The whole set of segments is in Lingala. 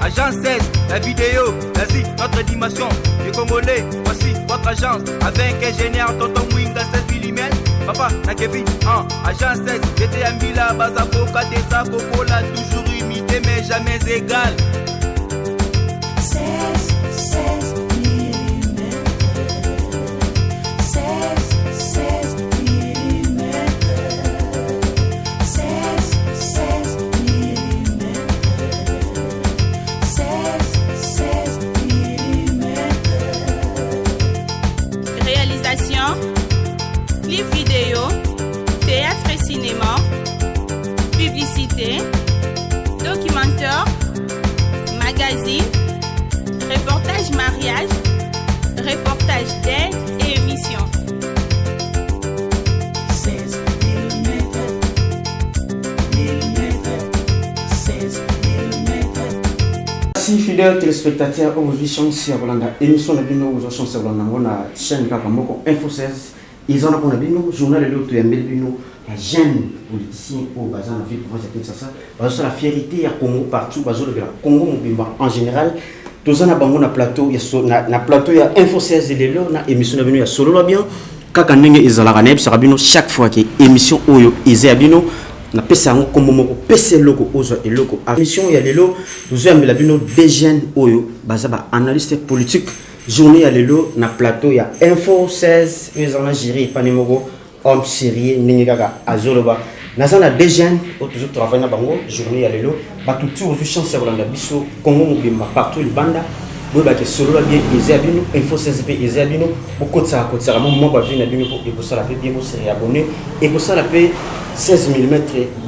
Agence 16, la vidéo, vas-y, notre dimension. Les Congolais, voici votre agence. Avec ingénieur, tonton Mwinga, 16 mm. Papa, na Kevin, Agence 16, j'étais à Mila, Bazako, Kadesa, Kokola, toujours imité, mais jamais égal. 16 mm. 16 mm. 16 mm. 16 mm. Réalisation, clip vidéo, théâtre et cinéma, publicité, documentaire, magazine, reportage mariage, reportage d'aide et émission. 16 mm. 16 mm. Merci fidèles téléspectateurs, aujourd'hui chance à Rolanda émission na bino aux chance à Rolanda on a chaîne kaka moko Info 16 ils ont na bino journal le to yambeli bino la jeune politicien au bazar na ville province de Kinshasa parce la fierté ya Congo partout bazo le Congo mobimba en général tozana bango na plateau ya na plateau ya Info 16 lelo na émission na bino ya solo la bien kaka ndenge ezalaka na ebisa bino chaque fois que émission oyo ezaya bino na pesa ngo kombo moko pesa loko ozo eloko émission ya lelo tozoyambela bino des jeunes oyo baza ba analyste politique journée ya lelo na plateau ya Info 16 ezana géré pani moko homme sérieux ndenge kaka azoloba nazana des jeunes o toujours travailler na bango journée ya lelo ba toujours chance ya kolanda biso Congo mobimba partout libanda boba ke solo la bien ezabino Info 16 pe ezabino bokotsa kotsa mo ba vina bino ko ekosala pe bien mo se abonner ekosala pe 16 mm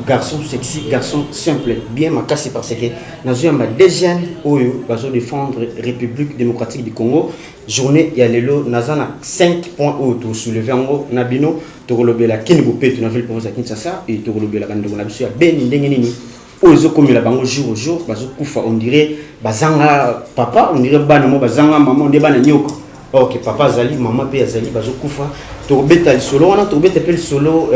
garçon sexy garçon simple bien makasi parce que nazoyamba des jeunes oyo bazo défendre République démocratique du Congo journée ya lelo nazana 5 points oyo to soulever ngo na bino to kolobela kingo pe to na ville province ya Kinshasa et to kolobela kandongo na biso ya beni ndenge nini ozo komela bango jour au jour bazo kufa on dirait bazanga papa on dirait bana mo bazanga maman de bana nyoko OK papa zali maman pe azali bazo kufa to beta solo wana to beta pe solo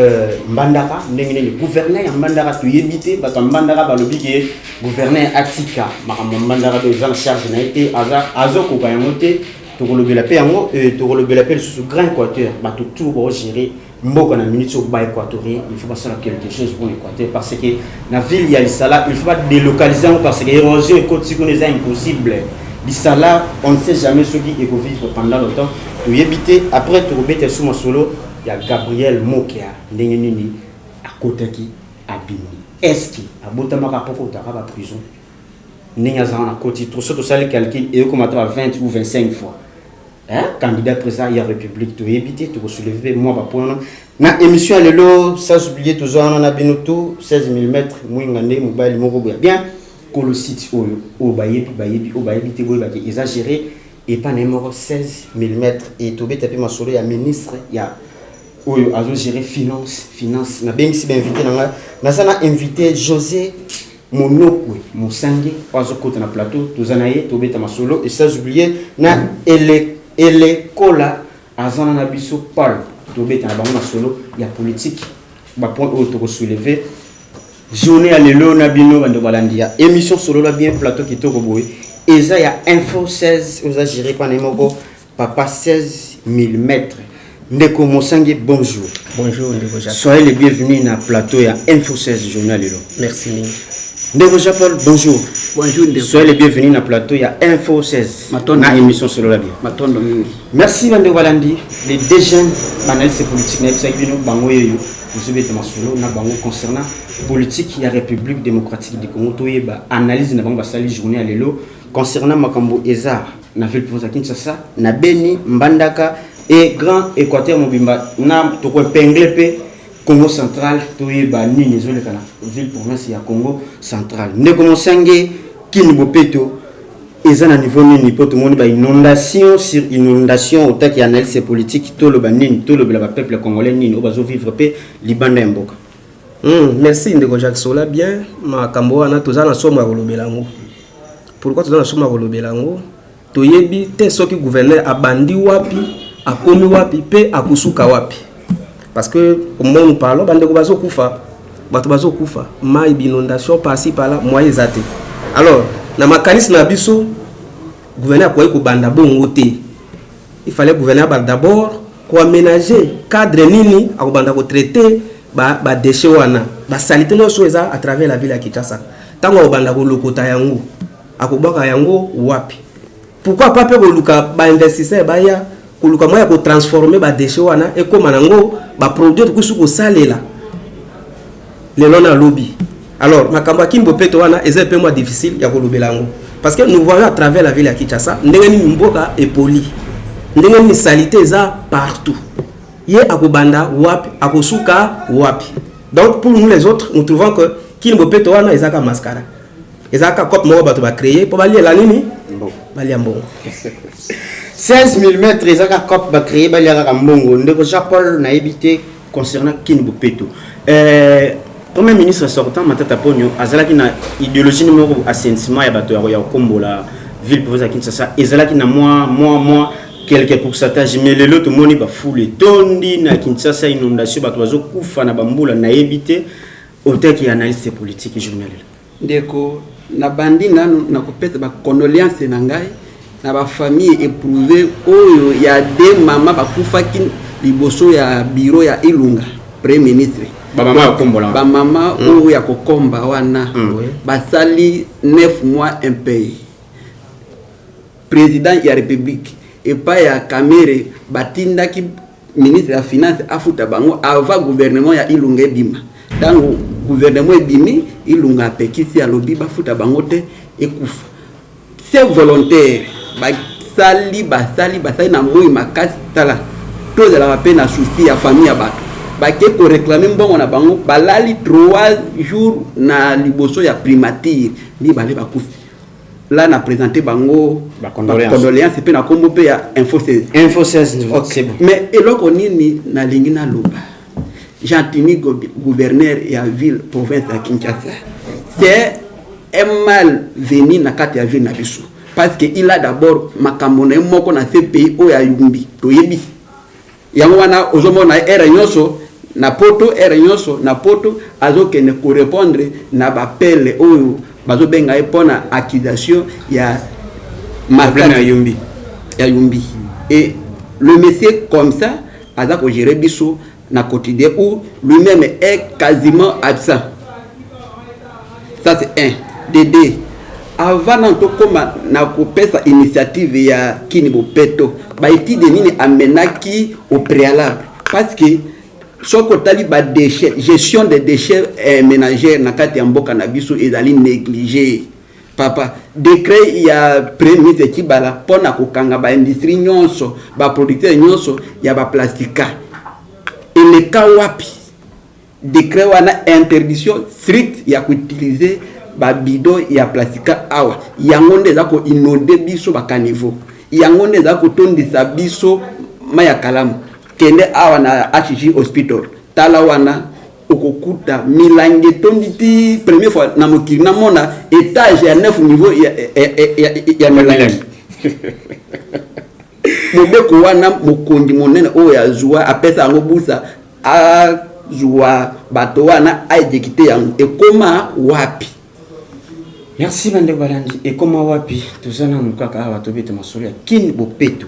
mbandaka ndenge le gouverneur ya mbandaka to yebite bato mbandaka balobi ke gouverneur atika makambo mbandaka to ezana charge na été azo ko ba yangote to kolobela pe yango to kolobela pe sous grand équateur bato tout ba gérer mboka na minute au bas équatorien il faut passer quelque chose pour l'Équateur parce que la ville ya Lisala il faut pas délocaliser parce que l'érosion économique est impossible. Lisala on ne sait jamais ce qui est vivre pendant longtemps to yebite après to robete sous solo il y a Gabriel Mokia ndenge nini akotaki abimi est-ce que abotama ka poko ta ba prison ndenge za na koti to so to sale calcul et comme à 20 ou 25 fois. Candidat président ya République to yebite to soulever moi ba point na émission lelo sans oublier toujours on a binoto 16 mm mwingande mobile moko bien ko le site o bayebi te boy ba exagéré et pas numéro 16 mm et to beta pe masolo ya ministre ya oyo azo gérer finance na ben si ben invité na sana invité José Monokwe Mosangi azo côté na plateau to zanaye to beta masolo et sans oublier na Kola azana na biso Paul to beta na bango na solo ya politique ba point au to soulever journée à lelo na bino bando balandia émission solo la bien plateau qui to boy eza ya Info 16 oza géré par nemoko papa 16 mm ndeko Mosangi bonjour ndeko Jacques soyez les bienvenus na plateau ya Info 16 journal lelo merci ndeko Jacques bonjour ndeko soyez les bienvenus na plateau ya Info 16 na émission solo la bien matondo mingi merci bande balandi les deux jeunes analystes politiques na bisa bino bango yeyo vous bete masolo na bango concernant politique ya République démocratique du Congo to yeba analyse na bango basali journée à lelo concernant makambo eza na ville province ya Kinshasa na Beni Mbandaka et Grand Équateur mobimba na to ko épingler pe Congo central to yeba nini zole kana ville province ya Congo central ndeko Mosangi Kinibopeto eza na niveau nini po to moni ba inondation sur inondation autant qui analyse politique to lo ba nini to lo ba peuple congolais nini o bazo vivre pe libanda mboka. Merci ndeko Jacques Sola bien makambo wana tozana somo ya kolobelango. Pourquoi tozana somo ya kolobelango? Toyebi te soki gouverneur abandi wapi akomi wapi pe akusuka wapi. Parce que au moment où nous parlons bandeko bazo kufa mai binondation par-ci par-là moyen zate. Alors na makanisi na biso gouverneur akoki kobanda bongo te. Il fallait gouverneur d'abord ko aménager cadre nini akobanda ko traiter ba déchets wana ba salité no soeza à travers la ville ya Kinshasa. Tango akobanda ko lokota yango akobaka yango wapi. Pourquoi pas pe ko luka ba investisseur ba ya ko luka moya ko transformer ba déchets wana et comme nango ba produire ko suko salela. Le lona lobby. Alors makambo kimbo peto wana eza peu moins difficile ya ko lobela yango parce que nous voyons à travers la ville ya Kinshasa ndenge ni mboka et poli. Ndenge ni salité eza partout. Ye akobanda wapi akosuka wapi. Donc pour nous les autres nous trouvons que kimbo peto wana ezaka mascara. Ezaka cop moko bato ba créer pour bali la nini bon bali mbongo 16 mm ezaka cop ba créer bali ya mbongo ndeko Jean-Paul na ebité concernant kimbo peto. Premier ministre sortant Matata Ponyo azalaki na idéologie numéro assainissement ya bato ya kombola ville province ya Kinshasa ezalaki na moi quelques pourcentages mais le lot moni ba foule tondi na Kinshasa inondation bato bazo kufa na bambula na ebité oteki analyste politique journaliste ndeko na bandi na kopesa ba condoléances na ngai na ba famille éprouvée oyo ya de mama ba kufaki liboso ya bureau ya Ilunga premier ministre ba mama ya kombola ba mama oyo ya kokomba wana basali 9 mois impayé président ya république et pas ya Kamere batindaki ministre ya finance afuta bango avant gouvernement ya Ilunga ebima tango gouvernement ebimi Ilunga apekisi ya lobi bafuta bango te ekufa c'est volontaire basali na moi makasi tala to de la peine à souci ya famille ya bato bake ko réclamer mbongo na bango balali 3 jours na liboso ya primature ni bale bakufi là na présenter bango ba condoléances pe na kombo pe ya info 16 okay. Mais eloko nini na lingi na loba Jean-Tini gouverneur ya ville province ya Kinshasa c'est un mal venu na kati ya ville na biso parce que il a d'abord makambo na moko na ce pays o ya yumbi to yebi yango wana ozomona era nyoso na poto azokene ko répondre na bapele oyo bazobenga epona accusation ya problème ya yumbi et le monsieur comme ça aza ko gérer biso na quotidien où lui-même est quasiment absent. Ça c'est un. Deux. Avant nanto koma na kopesa initiative ya Kinibo Peto ba étude nini amenaki au préalable parce que soko tali ba déchets gestion des déchets ménagers na kati ya mboka na biso ezali négligé papa décret ya premier ministre Kibala pona kokanga ba industrie nyonso ba producteur nyonso ya ba plastika eleka wapi décret wana interdiction stricte ya utiliser ba bidon ya plastika awa yango nde za ko inonder biso ba caniveau yango nde za ko tondisa biso maya kalamu kende awa na HG hospital tala wana okokuta milange tonditi première fois na mokili na mona étage ya 9 niveau ya milange mobeko wana mokondi monene oyo ya zwa apesa yango busa a zwa bato wana a ejekite yango ekoma wapi. Merci Bande Balandi. Et comment wapi tuzana mukaka awa tobete masolo ya Kinibo Peto.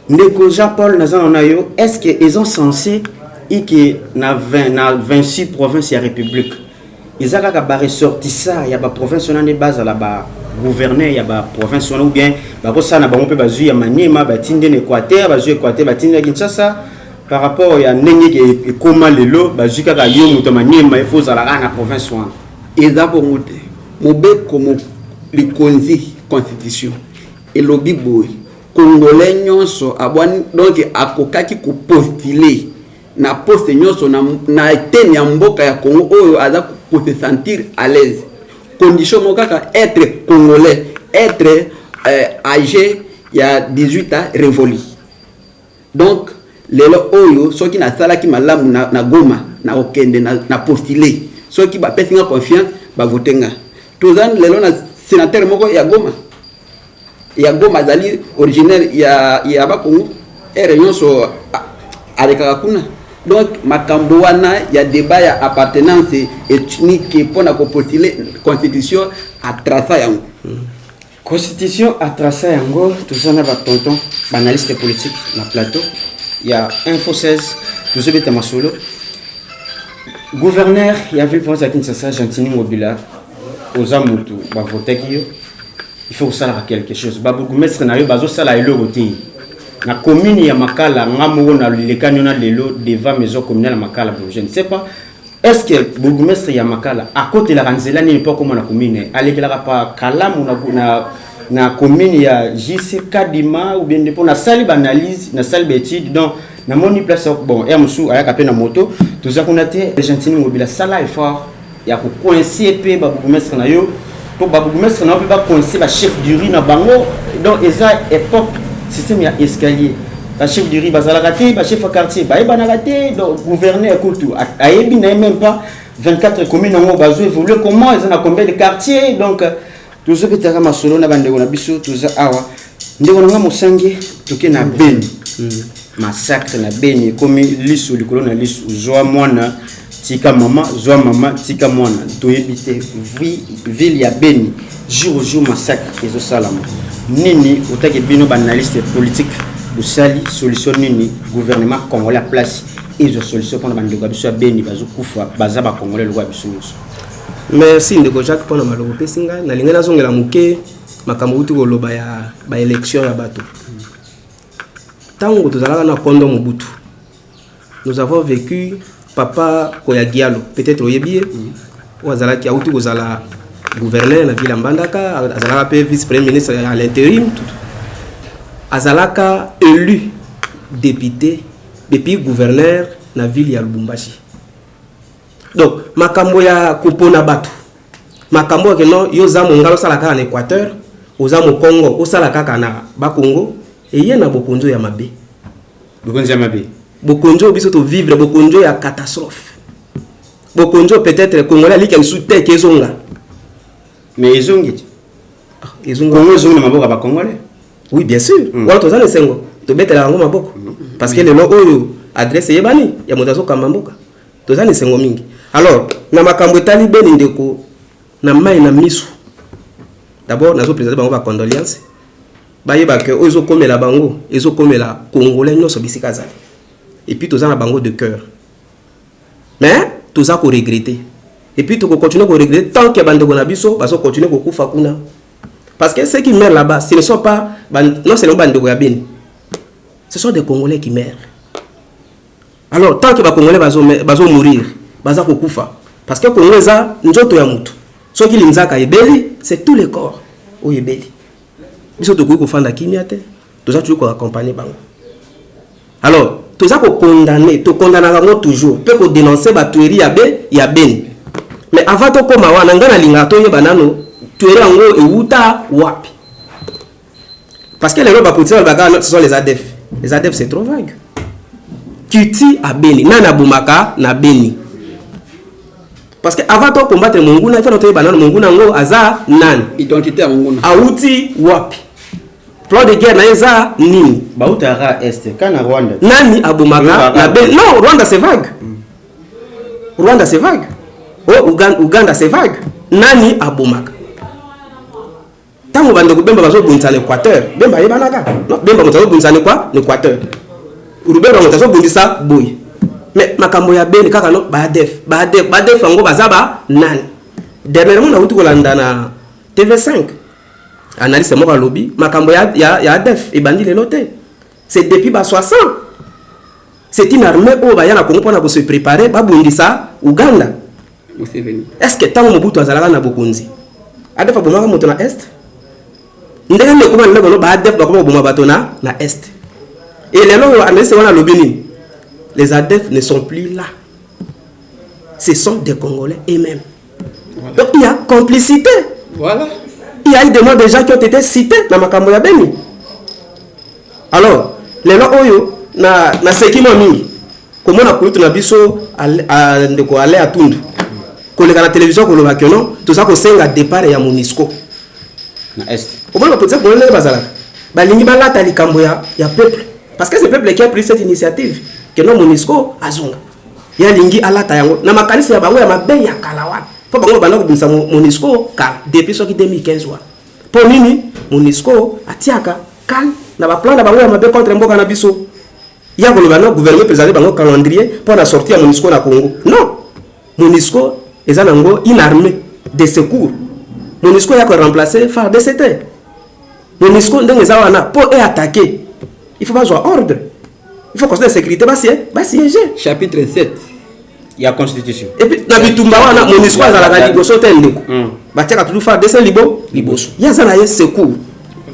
Ndeko Jean-Paul Nazanayo, est-ce que ils ont censé que na 26 provinces ya république. Ils ont ka ressortissa ya ba province na ne base la ba gouverneur ya ba province ou bien ba kosa na bango pe bazu ya Maniema batinde na Équateur, bazu Équateur batinde na Kinshasa par rapport ya ndenge ke koma lelo bazu kaka yo muto Maniema il faut za la na province wana. Ezabo mote. Mobe comme likonzi constitution et lobby boy congolais nyonso abwani donc akokaki ko postuler na poste nyonso na tene ya mboka ya Congo oyo aza ko se sentir à l'aise condition mokaka être congolais être âgé ya 18 ans révolu donc lelo oyo soki na sala ki malamu na Goma na okende na postuler soki ba pesinga confiance ba votenga tozan lelo na sénateur moko ya Goma zali originaire ya Bakongo réunion so avec kuna donc makambo wana ya débat ya appartenance ethnique pour na ko postuler constitution à tracer yango Constitution a tracé yango tous on a ba tonton analyste politique na plateau. Il y a Info 16 tous beta masolo. Gouverneur, il y a vu pour ça Kinshasa Gentini Mobila aux amutu ba voter qui il faut ça quelque chose. Ba bourgmestre na yo bazo sala elo roté. Na commune ya Makala ngamo na lekani na lelo devant maison communale Makala, je ne sais pas. Est-ce que bourgmestre ya Makala à côté la Ranzela n'est pas comme na commune allez la pas kalamu na commune ya JC Kadima ou bien pour na salle analyse na salle étude donc na moni place bon et musu aya kapé na moto tout ça qu'on a été Gentini Mobila sala effort ya ko coincer pe ba bourgmestre na yo pour ba bourgmestre na peut pas coincer ba chef du riz na bango donc eza époque système ya escalier. La chef du riz bazala raté, ba chef de quartier ba eba na raté, donc gouverneur kultu ayebi na même pas 24 communes ngo bazo évoluer comment ils ont combien de quartiers donc tout ce que tu as masolo na bande na biso tout ça awa ndeko nga mosange toke na Beni massacre na Beni comme lisu likolo na lisu zoa mwana tika mama zoa mama tika mwana toyebite ville ya Beni jour au jour massacre ezo salama nini otake bino ba analyste politique busali solution nini gouvernement congolais à place et solution pour bandeko biso Beni bazo kufa baza ba congolais lwa biso. Merci ndeko Jacques pour na maloko pesinga na linga nazongela muke makambo utu koloba ya ba élection ya bato. Tango tozalaka na kondo Mobutu. Nous avons vécu papa Koyagialo peut-être oyebié ou azalaki autu kozala gouverneur na ville Mbandaka azalaka pe vice premier ministre à l'intérim tout. Azalaka élu député depuis gouverneur na ville ya Lubumbashi. Donc makambo ya kupona batu makambo ke no yo za mongalo sala kaka na Équateur oza mo Congo osala kaka na Bakongo eye na bokonzo ya mabe bokonzo biso to vivre bokonzo ya catastrophe bokonzo peut-être congolais li ken soute kezonga mais ezongi na maboka ba congolais. Oui, bien sûr. Wala tozana sengo. To betela ngo maboko. Parce que le lo oyo adresse yebani ya motazo kamamboka. Tozana sengo mingi. Alors, na makambo etali Beni ndeko na mai na misu. D'abord nazo présenter bango ba condoléances. Ba yeba que ozo komela bango, ezo komela congolais nyonso bisika zali. Et puis tozana bango de cœur. Mais toza ko regretter. Et puis to continuer ko regretter tant que bandeko na biso baso continuer ko kufa kuna. Parce que ceux qui meurent là-bas, ce ne sont pas non seulement bandeko ya Beni. Ce sont des Congolais qui meurent. Alors tant que les Congolais bazo mourir, baza ko kufa. Parce que Congolais za njoto ya mutu. Ceux qui linzaka ebeli, c'est tous les corps au ebeli. Biso to ko fanda kimia te, toza tu ko accompagner bango. Alors, toza ko condamner, to condamner bango toujours, peut ko dénoncer ba tuerie ya Beni. Mais avant to koma wana ngana linga to yeba nano tuerie yango euta wapi. Parce que les gens ce sont les ADF. Les ADF c'est trop vague. Kiti à Beni, nana Boumaka na Beni. Parce que avant de combattre Monguna, il faut noter banane Monguna ngo aza nan. Identité à Monguna. Aouti wapi. Plan de guerre na eza nini. Bautara Est, kana Rwanda. Nani à Boumaka na Beni. Non, Rwanda c'est vague. Rwanda c'est vague. Oh, Uganda c'est vague. Nani à Boumaka. Tango bando kubemba bazo bunza l'Équateur, bemba yebanaka. Non, bemba motazo bunza ne quoi? L'Équateur. Urubemba motazo bundisa boy. Mais makambo ya Beni kaka no badef ngo bazaba nani. Dernièrement na utu kolanda na TV5. Analyse mo lobby, makambo ya ADF e bandi le loté. C'est depuis ba 60. C'est une armée au ba yana Congo pour se préparer ba bundisa Uganda. Est-ce que tango Mobutu azalaka na bokonzi? ADF abomaka moto na Est? Ndenge ne kuma ndeko no ba ADF ba kuma boma bato na Est. Et les gens analysent wana lobini. Les ADF ne sont plus là. Ce sont des Congolais eux-mêmes. Voilà. Donc il y a complicité. Voilà. Il y a eu des noms de gens qui ont été cités dans makambo ya Beni. Alors, les gens oyo na sekimo mingi. Comment na kuitu na biso ndeko aller à Tundu. Koleka na télévision ko loba kenon, tout ça ko senga départ ya Monisco. Na Est. Comment on peut dire que bazala balingi balata likambo ya peuple parce que c'est le peuple qui a pris cette initiative que non Monisco azonga ya lingi alata yango na makanisi ya bango ya mabe ya kalawa po bango bana ko binsa Monisco ka depuis so ki 2015 wa po nini MONUSCO atiaka kan na ba plan na bango ya mabe contre mboka na biso ya koloba no gouvernement présenté bango calendrier pour na sortir MONUSCO na Congo. Non, MONUSCO eza nango une armée de secours. MONUSCO ya ko remplacer FARDC. MONUSCO ndenge za wana po e attaquer. Il faut pas jouer ordre. Il faut considérer la sécurité ba siéger. Chapitre 7 il y a constitution. Et puis na bitumba wana MONUSCO za la liboso tendeko. Ba tiaka toujours FARDC liboso. Ya za na ye secours.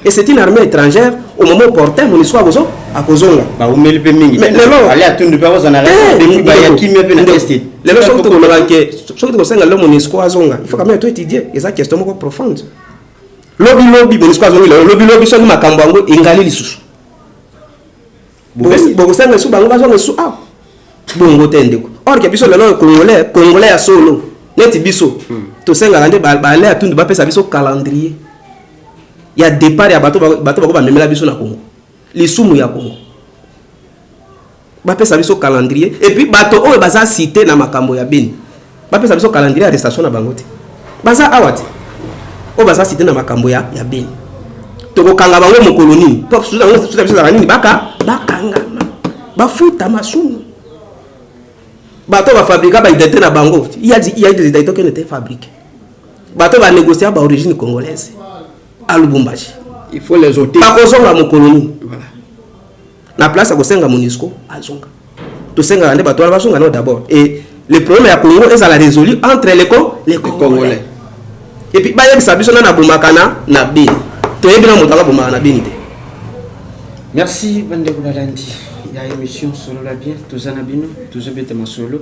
Et c'est une armée étrangère au moment opportun MONUSCO a kozonga. Ba umeli pe mingi. Mais lelo aller atundu pa kozana depuis ba ya kimia pe na tester. Lelo so to koloba ke so to kosenga le MONUSCO azonga. Il faut quand même étudier eza question moko profonde. Lobby MONUSCO azonga lobby so makambo yango ingali lisusu. Bongo senga su bango bazonga su bongo tendeko. Or ke biso lelo congolais ya solo. Neti biso. To senga ngande ba aller atundu ba pesa biso calendrier. Il y a départ ya bato ba memela biso na Congo. Lisumu ya Congo. Ba pesa biso calendrier et puis bato oyo baza cité na makambo ya Beni. Ba pesa biso calendrier arrestation na bango te. Baza awati. O baza cité na makambo ya Beni. Toko kanga bango mo koloni. Pop suza biso za nini bakanga. Ba futa masumu. Bato ba fabriquer ba identité na bango. Il y a des identités qui n'étaient fabriquées. Bato ba négocier ba origine congolaise. À Lubumbashi. Il faut les ôter. Pas kozonga mo koloni. Voilà. Na place à kosenga MONUSCO azonga. To senga ande bato ba songa no d'abord. Et le problème ya Congo est à la résolu entre les Congolais. Et puis ba yebisa biso na bomakana na Beni. To yebina motaka bomakana na Beni te. Merci bande ko balandi. Il y a émission solo la bien tozana bino tozobete masolo.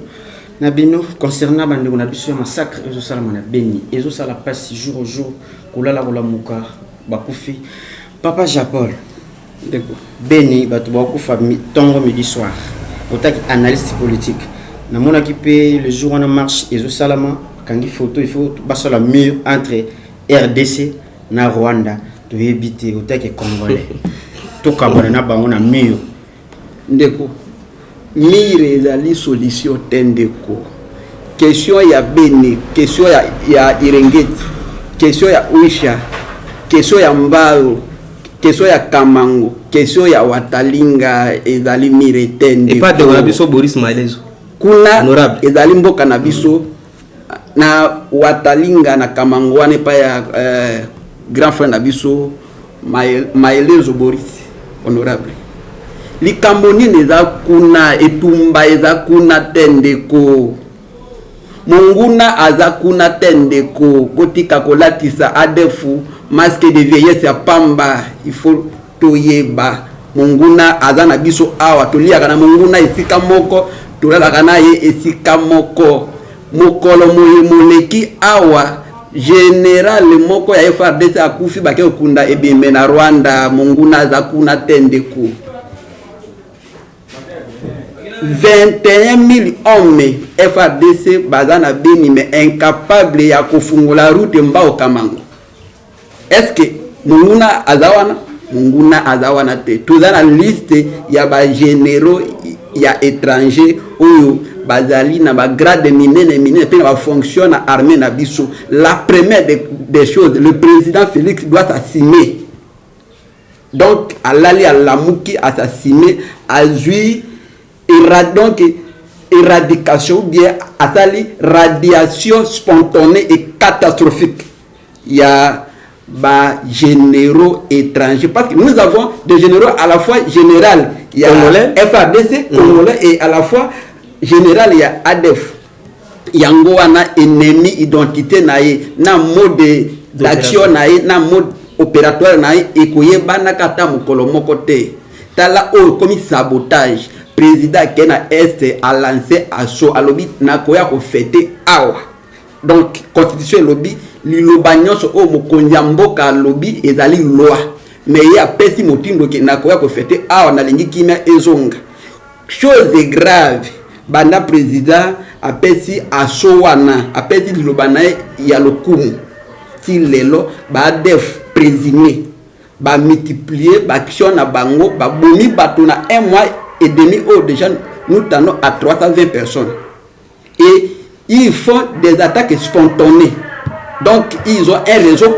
Na bino concernant bande ko na biso massacre ezo sala na Beni. Ezo sala passe jour au jour kolala kolamuka bakufi. Papa Japol Beni bato bakufa tongo midi soir. Otaki analyste politique. Na mona ki pe le jour on a marche ezo salama kangi photo il faut baso la mur entre RDC na Rwanda to éviter otaki congolais. To kabona na bango na mur. Ndeko mire ezali solution tendeko. Question ya Beni, question ya Irengeti, question ya Uisha, question ya Mbao, question ya Kamango, question ya Watalinga ezali mire tende. Et pas de Wanabiso Boris Maelezo. Kuna ezali mboka na biso na Watalinga na Kamango wane pa ya grand frère na biso Maelezo Boris honorable. Likambo nini eza kuna etumba eza kuna tendeko. Monguna aza kuna tendeko kotika kolatisa adefu masque de vieillesse ya pamba il faut toyeba monguna aza na biso awa toliaka na monguna esika moko tolalaka na ye esika moko mokolo moleki awa général moko ya FARDC akufi bake okunda ebembe na Rwanda monguna aza kuna tendeko 21 000 hommes FARDC bazana Beni mais incapable ya kufungula route Mbao Kamango. Est-ce que Munguna azawana te tuzana liste ya ba généraux ya étranger oyo bazali na ba grade minene pe ba fonction na armée na biso. La première des choses, le président Félix doit s'assumer. Donc alali alamuki assassiner azui donc éradication ou bien atali radiation spontanée et catastrophique. Il y a bah, généraux étrangers parce que nous avons des généraux à la fois général, il y a Congolais, FARDC, Congolais et à la fois général, il y a ADF. Yango wana ennemi identité nae na mode d'action nae na mode opératoire nae ekoyeba na kata mokolo moko te. Tala o comme sabotage. Président Kena Est a lancé assaut à lobby na koya ko fêter awa. Donc constitution lobby liloba nyonso o mokonzi mboka lobby ezali loi. Mais il y a pesi motindo ke na koya ko fêter awa na lingi kimia ezonga. Chose grave. Banda président a pesi assaut wana, a pesi liloba na ya lokumu. Ti lelo ba def présumé ba multiplier ba action na bango ba bomi bato na 1 mois et demi au déjà nous tenons à 320 personnes et ils font des attaques spontanées donc ils ont un réseau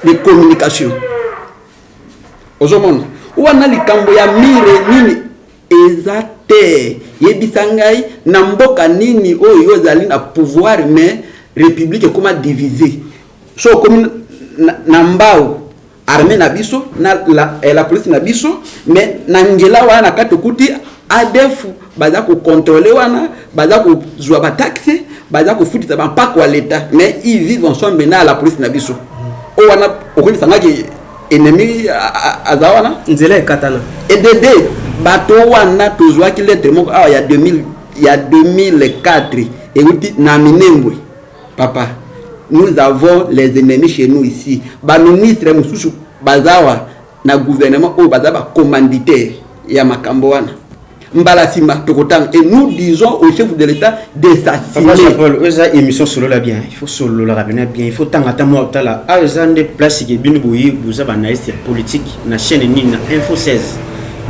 de communication. Ozomona wana likambo ya mire nini ezate yebisangai na mboka nini oyo ezali na pouvoir mais république comment diviser so comme na mbao armée na biso na la police na biso mais na ngela wana katukuti ADF baza ko contrôler wana baza ko zwa ba taxe baza ko futisa ba mpaka wa l'état mais ils vivent ensemble maintenant la police na biso o wana okoni sangaki ennemi azawana nzela ekatana EDD bato wana tozwaki lettre moko awa ya 2004 et na Minembwe papa nous avons les ennemis chez nous ici ba ministre mususu bazawa na gouvernement o bazaba commanditaire ya makambo wana mbala sima tokotang et nous disons au chef de l'état de s'assurer Paul eza émission solo la bien il faut solo la bien il faut tangata mo tala azande place ke binu boyi buza ba naiste politique na chaîne ni na info 16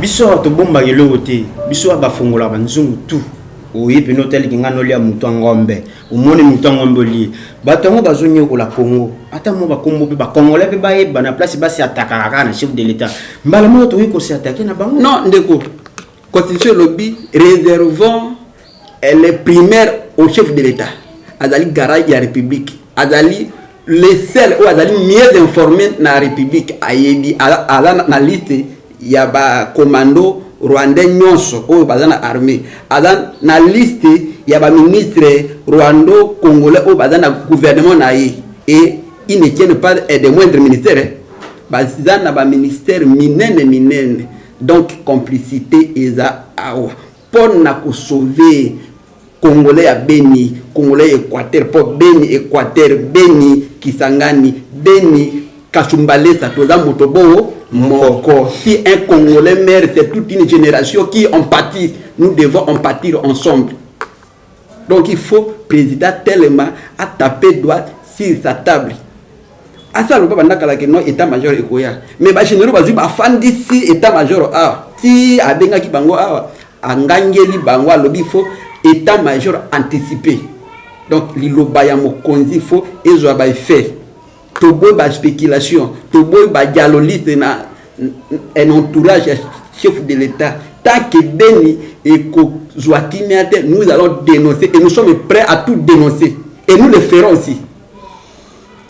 biso to bomba yelo te biso ba fongola ba nzungu tout oyi pino tel ki ngano lia mutu ngombe umoni mutu ngombe li batongo bazonyo ko la Congo ata mo ba kombo ba congolais pe ba yeba na place ba si attaquer na chef de l'état mbala mo to ko si attaquer na bango non ndeko constitution lobby réservons les primaires au chef de l'état azali garage ya république azali les seuls ou azali mieux informés na république ayebi ala na liste ya ba commando rwandais nyonso oyo baza na armée aza na liste ya ba ministre rwando congolais oyo baza na gouvernement na ye et ils ne tiennent pas des moindres ministères baza na ba ministère minene donc complicité eza awa pona ko sauver congolais ya Beni congolais Équateur po Beni Équateur Beni Kisangani Beni Kasumbalesa toza motobo moko si un congolais meurt c'est toute une génération qui en pâtit nous devons en pâtir ensemble donc il faut président tellement à taper droit sur sa table asa lo baba nakala ke no état major ekoya mais ba généraux bazui ba fandi si état major a si abenga ki bango a angangeli bango alobi faut état major anticipé donc liloba ya mokonzi faut ezo ba fait to boy ba spéculation to boy ba dialoliste na un entourage chef de l'état tant que Beni et Joaquimiate nous allons dénoncer et nous sommes prêts à tout dénoncer et nous le ferons aussi.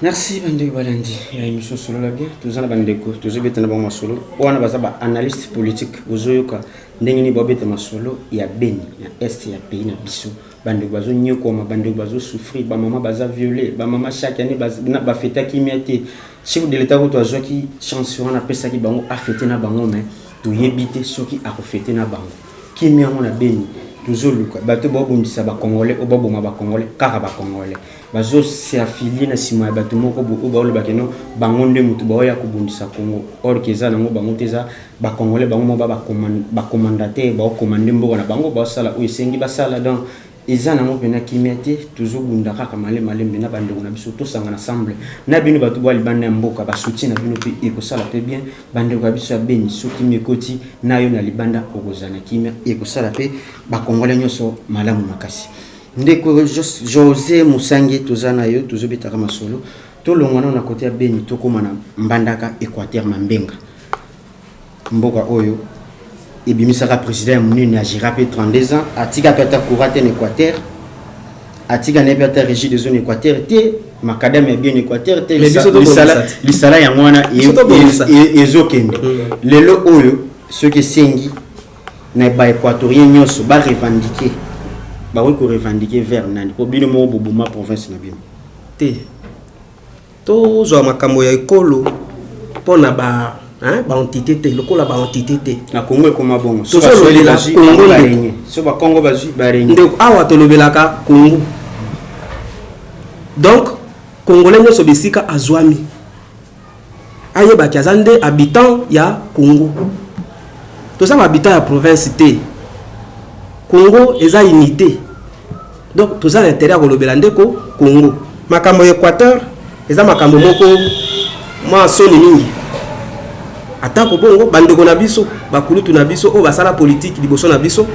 Merci Bandeko Balandi. Ya émission solo la bien. Tuzana Bandeko, tuzobeta na bango solo. Wana bazaba analyste politique ozoyoka ndenge ni bobeta masolo ya Beni, ya est ya pays na biso. Bandeko bazo nyoko ma bandeko bazo souffrir, ba maman baza violé, ba maman chaque année ba feta ki miate. Chef de l'état ko tozo ki chance wana pesa ki bango afete na bango mais to yebite soki akofete na bango. Ki miango na Beni. Tuzoluka bato babundisa ba congolais o baboma ba congolais kaka ba congolais bazo se affilier na sima bato moko bo ba lo bakeno bango nde mutu ba ya kubundisa Congo or keza nango bango teza ba congolais bango mo ba commandateur ba commander mboka na bango ba sala o esengi ba sala donc eza nango pena kimete tuzobunda kaka male na bando na biso to sanga ensemble na bino bato ba libanda mboka ba soutien na bino pe eko sala pe bien bando ka biso ya Beni soki mekoti na yo na libanda okozana kimia eko sala pe ba congolais nyoso malamu makasi ndeko José Musangi tozana yo tuzobeta kama solo to longwana na côté ya Beni to komana mbandaka Équateur Mambenga mboka oyo ebimisaka président munini agira pe 32 ans atika peta courate en Équateur atika ne peta régie de zone Équateur te makadam ya bien Équateur te lisala ya mwana ezokende lelo oyo ceux qui sengi na ba équatorien nyoso ba revendiquer ba ko revendiquer vers nani po bino mo bobuma province na bino te to zo makambo ya ekolo pona ba ba entité te lokola ba entité te na Congo ekoma bongo so la Congo la renye so ba Congo bazui ba renye ndeko awa to lobelaka Congo donc congolais nyoso bisika azwami aye ba kiazande habitant ya Congo to ça habitant ya province te Congo eza unité donc to ça l'intérêt ko lobela ndeko Congo makambo Équateur eza makambo moko ma soni mingi atako bongo bandeko na biso bakulutu na biso o basala politique liboso na biso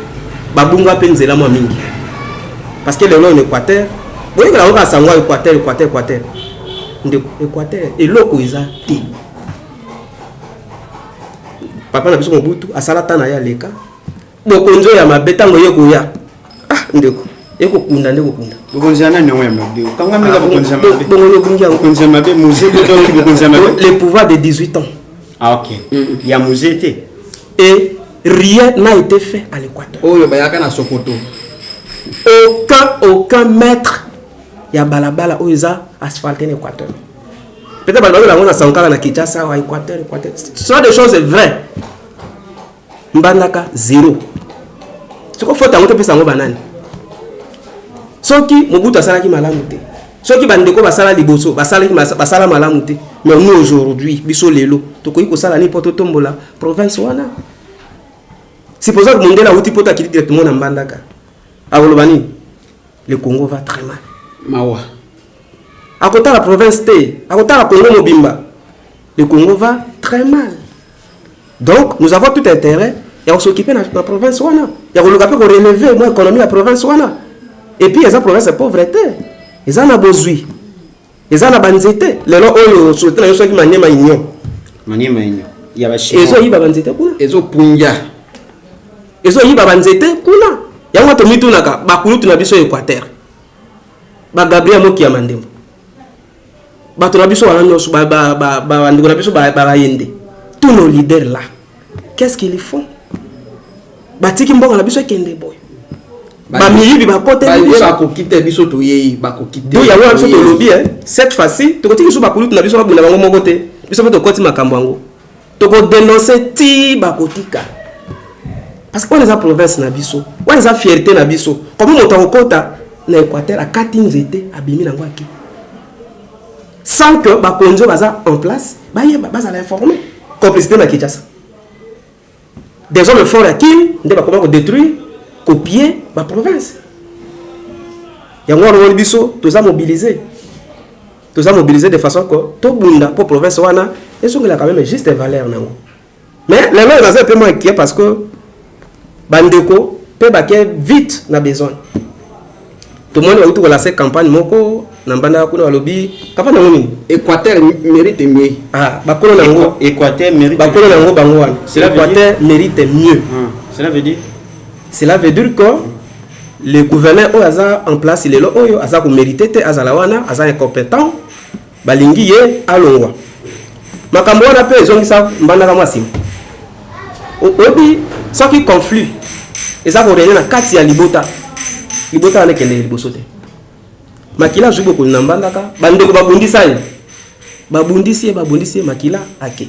babunga pe nzela mwa mingi parce que le long en Équateur boye la oka sangwa Équateur ndeko Équateur eloko eza te papa na biso Mobutu asala tana ya leka bokonzo ya mabeta ngoye ya ndeko eko kunda ndeko kunda bokonzo na nyo ya mabe kanga mega bokonzo ya mabe bongo bungia bokonzo ya mabe musée de bokonzo ya mabe les pouvoirs de 18 ans. Ah ok. Il y a musée et rien n'a été fait à l'Équateur. Oyo bayaka na Sokoto. Aucun mètre ya balabala oza asphalté en Équateur. Peut-être balabala on a Sankara na Kinshasa ou Équateur. Ce sont des choses vraies. Mbandaka zéro. Ce qu'on faut tangote pesa ngo banane. Soki Mobutu asala ki malamu te. Soki bandeko basala liboso, basala malamu te. Mais nous aujourd'hui, biso lelo, tokoki ko sala ni poto tombola province wana. C'est pour ça que Mondela outi poto akili directement na Mbandaka. Avolobani, le Congo va très mal. Mawa. À côté de la province T, à côté de la Congo Mobimba, le Congo va très mal. Donc, nous avons tout intérêt à s'occuper de la province wana. Il y a relever l'économie de la province wana. Et puis, la province est pauvreté. Ils en ont besoin. Ils en ont banzité. Les gens ont souhaité que les maniema ignon. Maniema ignon. Il y a ils ont eu banzité kuna. Ils ont punja. Ils ont eu banzité kuna. Il y a un autre mytho naka. Bakulu tunabiso Équateur. Ba Gabriel Mokia Mandembo. Ba tunabiso wananyosu ba ndiko nabiso ba yende. Tous nos leaders là. Qu'est-ce qu'ils font? Ba tiki mbonga nabiso kende boy. Ba miyibi ba kote biso ba ko kite biso to yeyi ba ko kite. Do ya wana biso to lobby cette fois-ci to koti biso ba kulu na biso ba bunda bango moko te. Biso to koti makambo yango. To ko dénoncer ti ba kotika. Parce que on les a province na biso. On les a fierté na biso. Comment moto okota na Équateur a katinzete abimi nango aki. Sans que ba konzo baza en place, ba yeba baza la informer. Complicité na Kinshasa. Des hommes forts à qui ne va comment détruire, copier ma province. Il y a un biso, tous à mobiliser. Tous à mobiliser de façon que tout bunda pour province wana et sont quand même juste valeur nango. Mais les gens sont un peu moins inquiets parce que bandeko peut baquer vite na besoin. Tout le monde va tout lancer campagne moko nambanda kuna lobby kapa na ngoni Équateur mérite mieux. ah bakolo nango Équateur mérite bakolo nango bango wana Équateur mérite mieux. Cela veut dire que le gouverneur oyaza en place il est là oyo aza ko mériter te azala wana aza incompétent balingi ye alongwa makambo wana pe ezongisa mbanda kama sim obi soki conflit eza ko régner na kati ya libota wana kende liboso te makila zubo ko nambandaka bandeko babundisi makila ake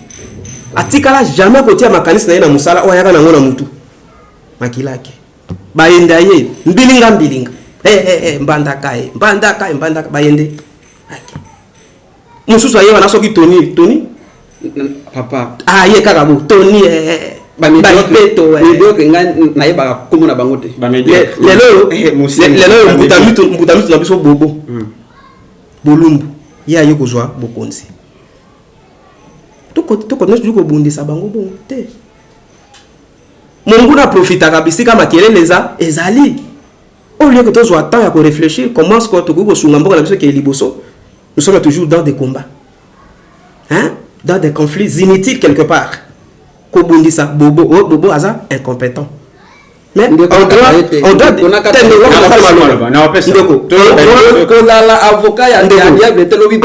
atikala jamais ko tia makanisi na ye na musala oyaka na ngona mutu makila ake bayenda ye mbilinga mbandaka bayende ake mususu aye wana soki Tony papa ye kaka bo Tony bameto nga na ye ba komona bango te lelo mbuta mitu na biso bobo bolumbu ye aye kozwa bokonzi toko nesu ko bundisa bango bongo te Mungu na profitaka bisika makelele ezali au lieu que tu sois temps à réfléchir comment est-ce que tu peux sunga mboka na biso ke liboso nous sommes toujours dans des combats dans des conflits inutiles quelque part ko bundisa bobo aza incompétent mais on doit avocat ya diable te lobi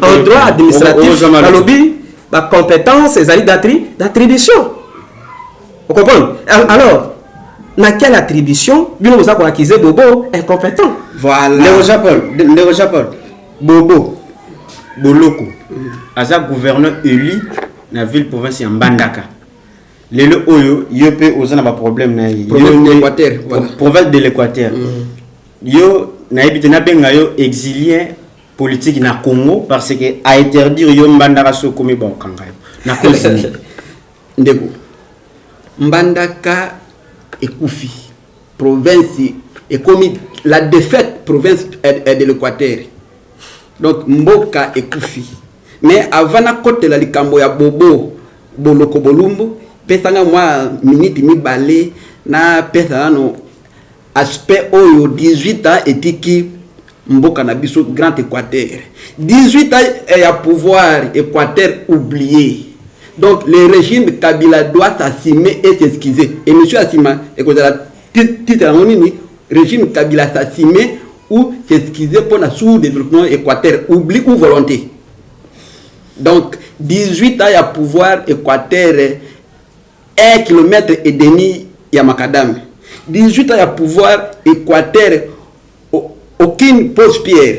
en droit administratif la lobby la compétence et d'attribution. Vous comprenez? Alors, dans quelle attribution, nous avons accusé Bobo incompétent. Voilà. Le Japon, Bobo, Boloko, Aza gouverneur élu dans la ville province de Mbandaka. Les Oyo, Yope, Ozana a problème. Province de l'Équateur. Province de l'Équateur. Yo, Naibite Nabengayo, exilien. Politique na Congo parce que a interdire yo Mbandaka so komi ba kangayo na cause ndeko Mbandaka ekufi province et comme la défaite province est de l'Équateur donc mboka ekufi mais avant na côté la likambo ya bobo boloko bolumbu pesanga moi minute mibale na pesa no aspect oyo 18 ans etiki mboka na biso Grand Équateur. 18 ans et à pouvoir Équateur oublié. Donc le régime Kabila doit s'assumer et s'excuser. Et monsieur Assima, écoutez la titre en ligne, régime Kabila s'assumer ou s'excuser pour le sous-développement Équateur, oubli ou volonté. Donc 18 ans à pouvoir Équateur 1,5 km ya macadam. 18 ans à pouvoir Équateur aucune pose pierre.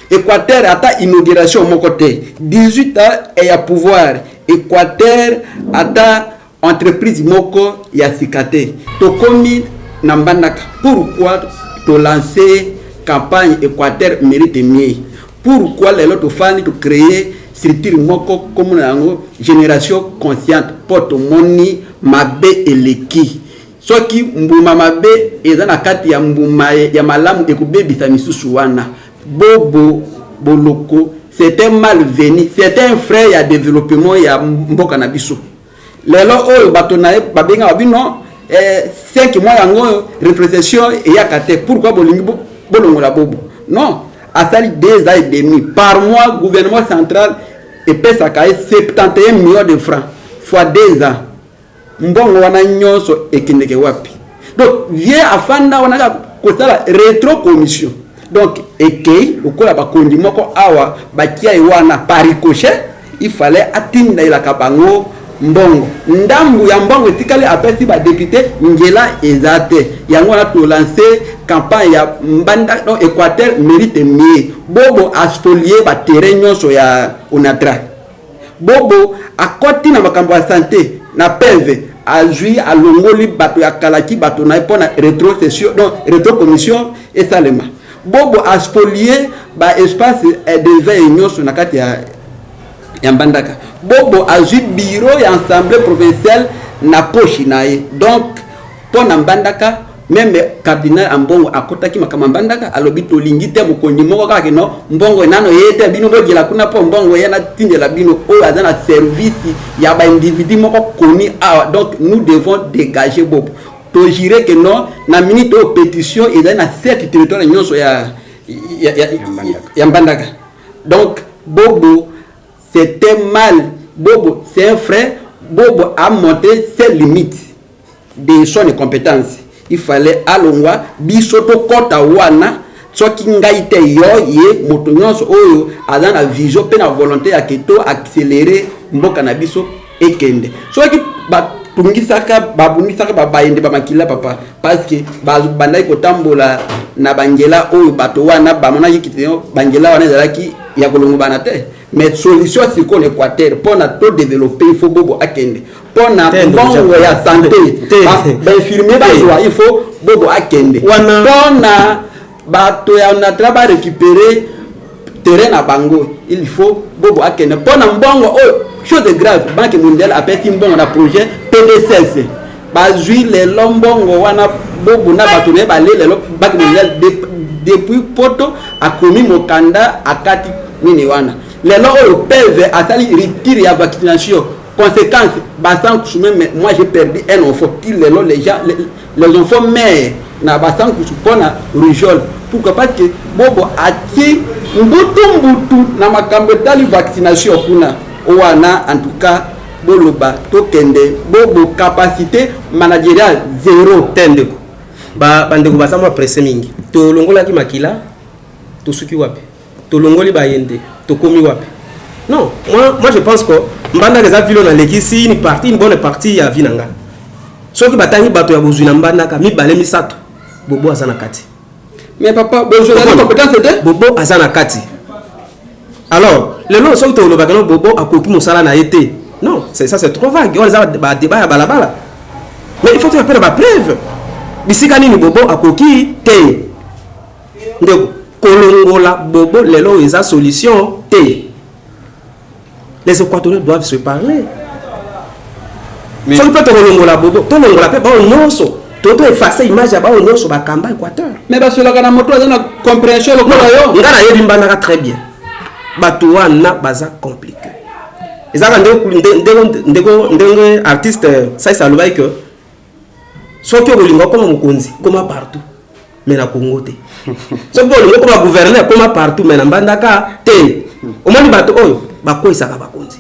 Équateur ata inauguration mon côté. 18 ans et à pouvoir Équateur ata entreprise moko ya sikate. Tokomi nambandaka. Pourquoi to lancer campagne Équateur mérite mieux? Pourquoi les autres fans to créer structure moko comme nango génération consciente pour to moni mabe eleki. Soki mbuma mabe eza na kati ya mbuma ya malamu ekubebisa misusu wana. Bobo boloko c'est un malvenu, c'est un frère ya développement ya mboka na biso. Lelo oyo bato na babenga babino 5 mois yango répression et ya kate. Pourquoi bolingi bolongola bobo? Non, à sali 2 ans et demi par mois gouvernement central et pesa kae 71 millions de francs fois 2 ans. Mbongo wana nyonso ekindeke wapi? Donc viens afanda wana kosala rétro commission. Donc ekei lokola bakondi moko awa bakia iwana par ricochet, il fallait atinda ila kabango mbongo. Ndambu ya mbongo etikali apesi ba député ngela ezate. Yango na to lancer campagne ya mbanda no Équateur mérite mieux. Bobo aspolier ba terrain nyonso ya Onatra. Bobo akoti na makambo ya santé na PV ajui alongoli bato ya kalaki bato na epona rétrocession donc rétrocommission et salema. Bobo aspolier ba espace de veille nyonso na kati ya mbandaka. Bobo ajui bureau ya assemblée provinciale na poche nae. Donc pona mbandaka même cardinal ambongo akotaki makama mbandaka alobi to lingite mokonyi moko kaka no mbongo enano yete bino bogela kuna po mbongo yana tindela bino o azana service ya ba individu moko koni awa. Donc nous devons dégager Bobo to jire que non na minute o pétition et dans 7 territoires nyonso ya mbandaka. Donc Bobo c'était mal. Bobo c'est un frère. Bobo a montré ses limites de son compétence. Il fallait alongwa bisoto kota wana soki ngai te yo ye moto nyonso oyo azana vision pe na volonté ya keto accélérer mboka na biso ekende. Soki ba tungisaka babunisaka babayende ba makila papa parce que bandai kotambola na bangela oyo bato wana bamona yikitio bangela wana zalaki ya kolongo bana te. Mais solution si qu'on Équateur pour na to développer il faut Bobo akende. Pour na bongo ya santé ba infirmier ba il faut Bobo akende. Pour na bato ya na travail récupérer terrain na bango il faut Bobo akende. Pour na bongo oh chose grave Banque mondiale appelle mbongo na projet PDCS. Ba jui les lombongo wana Bobo na bato ne ba le Banque mondiale depuis poto akomi mokanda akati nini wana. Les lois peuvent atteindre retire la vaccination. Conséquence, moi j'ai perdu un enfant. Les enfants mères na bassan kusupona rougeole. Pourquoi? Parce que Bobo a dit mbutu na makambo tali vaccination kuna. Owana en tout cas boloba tokende Bobo capacité managériale zéro tende. Bandeko basama presse mingi. To longola ki makila to suki wapi. To longoli bayende. Tokomi wapi? Non, moi je pense que mbanda les avions dans l'équipe une bonne partie ya vinanga. Soki batangi bato ya bozuna mbanda ka mibale misato. Bobo azana kati. Mais papa, bonjour, la compétence c'était Bobo azana kati. Alors, le nom soki to lobaka no Bobo akoki mosala na été. Non, c'est ça c'est trop vague. On les a débat ya balabala. Mais il faut te rappeler ba preuve. Bisika nini Bobo akoki te. Ndeko kolongola Bobo lelo eza solution te. Les Équatoriens doivent se parler. Mais si on peut te kolongola Bobo, to longola pe ba onyoso, to effacer image ba onyoso ba kamba Équateur. Mais ba cela kana moto za na compréhension lokola yo. Ngana yebi mbanda très bien. Bato wana baza compliqué. Ezaka ndenge artiste ça ça loba que soki olinga comme mokonzi comme partout mais na Congo te. soki olingi okoma gouverneur koma partout mais na mbandaka te omoni bato oyo bakoyisaka bakonzi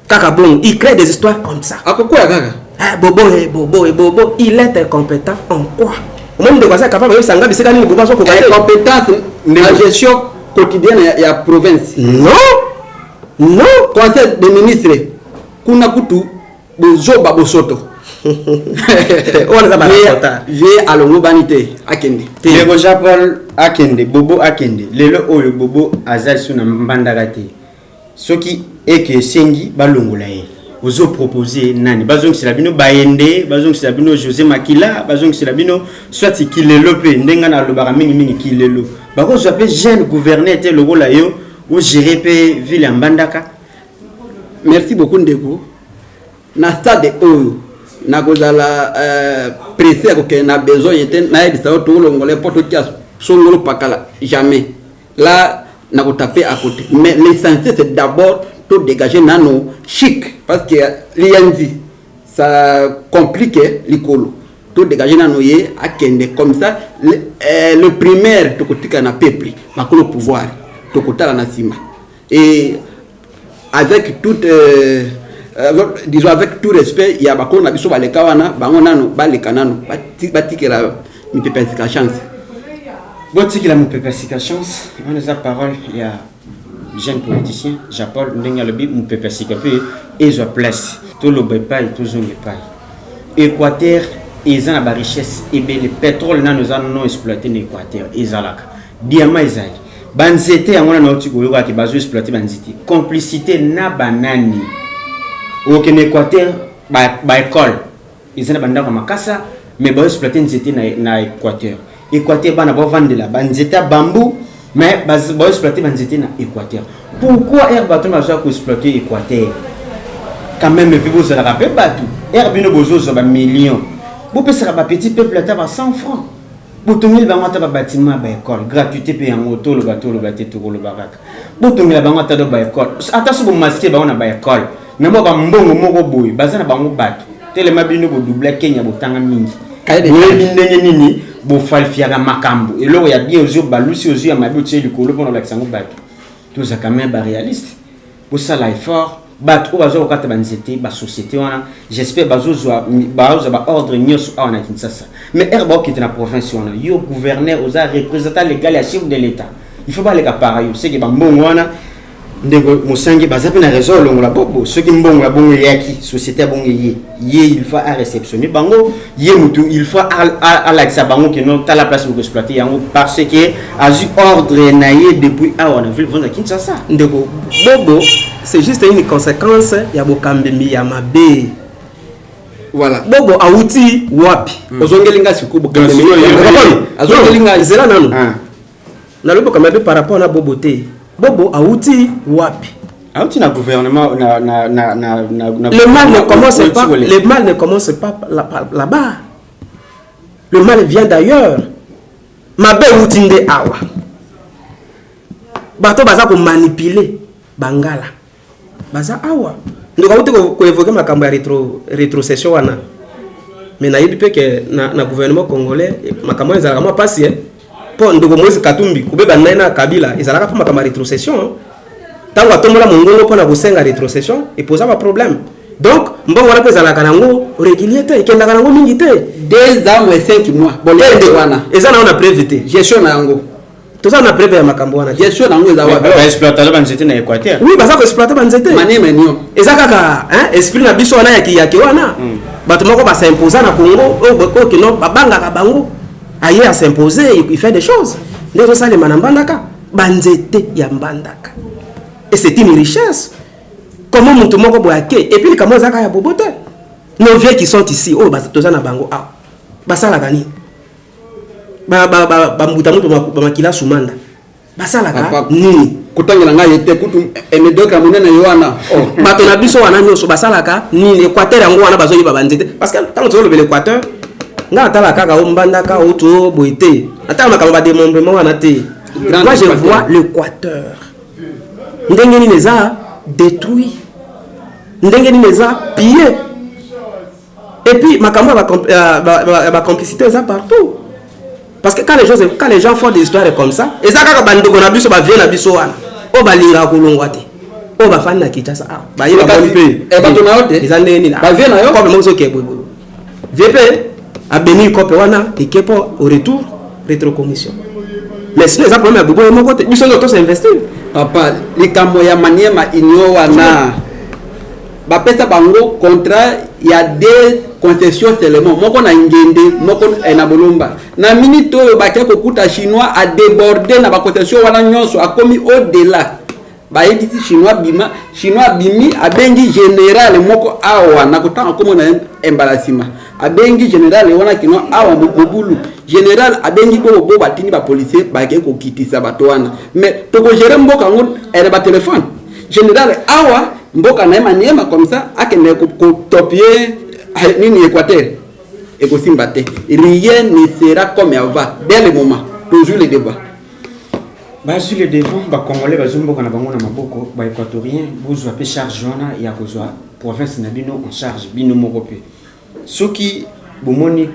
kaka bongo il crée des histoires comme ça akokoya kaka bobo il est incompétent en quoi omoni ndeko aza capable oyebisanga bisika nini bobo azokoka te incompétence na gestion quotidienne ya province non conseil des ministres kuna kutu bozoba bosoto vie alongo bani te akende lelo Jean Paul akende bobo akende lelo oyo bobo azali suna mbandaka te soki eke sengi balongola ye ozo proposer nani bazongisela bino baende bazongisela bino José Makila bazongisela bino soit kilelo pe ndenga na lobaka mingi kilelo bakozwa pe jeune gouverneur te lokola yo o gérer pe ville ya mbandaka. Merci beaucoup ndeko na stade oyo na kozala pressé ko na besoin yete na yebisa to longole poto tia songolo pakala jamais là na ko taper à côté mais l'essentiel c'est d'abord to dégager nano chic parce que l'IND ça complique l'écolo to dégager nano ye akende comme ça le primaire to kotika na peuple makolo pouvoir to kotala na sima et avec toute disons avec tout respect il y a bakolo na biso baleka wana bango nano baleka nano batikela mipepesika chance botikela mipepesika chance on a parole il y a jeune politicien Japol ndenge lobi mipepesika pe ezo place to lobe pai to zonge pai Équateur ils ont la richesse et bien le pétrole nano non exploité en Équateur ezalaka diamant ezali banzete angona na otiko yoka ki bazo exploiter banzete complicité na banani au Équateur ba école ils ont banda makasa mais ba exploiter nzete na Équateur bana ba vendre la banzete bambou mais ba exploiter banzete na Équateur pourquoi herbaton ba so exploiter Équateur quand même le people ça la rappelle batu herbino bozo so ba millions bo pesa ba petit peuple ta ba 100 francs botomil bango ta ba bâtiment ba école gratuité pe en auto le bateau le bateau to le baraka botomil bango ta do ba école ata so bo masquer ba on ba école na mo ba mbongo moko boy bazana bango batu tellement bino bo double Kenya bo tanga mingi kaide ndenge nini bo falfiaka makambo et là il y a bien aux balusi aux ya mabi tse likolo pona la kisango batu tout ça quand même ba réaliste pour ça là effort bato bazo kokata banzete ba société wana j'espère bazo ba ordre nyos a Kinshasa mais herba qui est na province wana yo gouverneur aux représentant légal et chef de l'état il faut pas les cas pareil c'est que ba mbongo wana ndeko musangi bazapi na réseau longola bobo ceux qui mbongo ya bongo yaki société bongo ye il faut à réceptionner bango ye mutu il faut à l'accès bango qui non ta la place pour exploiter yango parce que azu ordre naie depuis on a vu vendre Kinshasa ndeko bobo c'est juste une conséquence ya bokambemi ya mabe voilà bobo auti wapi ozongelinga sikubo kambemi azongelinga zela nanu na lobo kamabe par rapport na bobo te bobo auti wapi auti na gouvernement le mal ne commence pas là-bas le mal vient d'ailleurs mabe auti nde awa bato baza ko manipuler bangala baza awa ndoko auti ko évoquer makambo ya rétrocession wana mais na yebi pe que na gouvernement congolais makambo ezalaka mo pasi po ndoko Moïse Katumbi kubeba naina Kabila ezalaka po makambo ya rétrocession tango atombola mongongo pona kosenga rétrocession et posa ba problème donc mbongo wana pe ezalaka nango régulier te ekendaka nango mingi te 2 ans et 5 mois bolende wana ezana on a prévité gestion na yango toza na prévé ya makambo wana gestion nango ezawa ba exploiter banzete na Équateur oui baza ko exploiter banzete maneme nio ezakaka esprit na biso wana ya ki wana bato moko ba s'imposer na Congo o que non babanga bango aye à s'imposer il fait des choses ndezo sale manambandaka banzete ya mbandaka et c'est une richesse comment mutu moko boyake et puis comment zaka ya bobote nos vieux qui sont ici oh toza na bango ah basala gani ba mbuta mutu ba makila sumanda basala ka nini kutangela ngai te kutu emedoka munene yoana oh bato na biso wana nyoso basala ka nini Équateur yango wana bazoyi ba banzete parce que tant que le Équateur nga tala kaka ombandaka oto boité ata makambo ba démembrement wana te moi je vois l'Équateur ndenge ni neza détruit ndenge ni neza pillé et puis makambo ba complicité ça partout Parce que quand les gens font des histoires comme ça, et ça quand bandeko na biso ba vient na biso wana, o ba linga kolongwa te. O ba fani na Kinshasa ah, ba yeba boni pe. E ba tona yote. Ezande ni. Ba vient na yo. Comme mozo ke bobo. VP a béni kope wana et kepo au retour rétrocommission. Mais sinon ça problème bobo mo côté, biso no to s'investir. Papa, likambo ya maniema inyo wana. Ba pesa bango contrat, il y a des concessions seulement. Moko na ngende, moko na bolomba. Na minute oyo ba keko kuta chinois a débordé na ba concession wana nyonso a commis au-delà. Ba yedisi chinois bimi a bengi général moko awa na kotanga komo na embarrassement. A bengi général wana kino awa mobulu. Général a bengi bo batini ba policier ba keko kitisa bato wana. Mais to ko gérer mboka ngo ene ba téléphone. Général awa mboka na maniema comme ça akene ko topier nini Équateur et ko simbate. Rien ne sera comme avant dès le moment. Toujours le débat. Sur le devant, les Congolais, les Maboko, les Équatoriens, ils ont charge il y a province Nabino en charge, Bino Morope. Ceux qui ont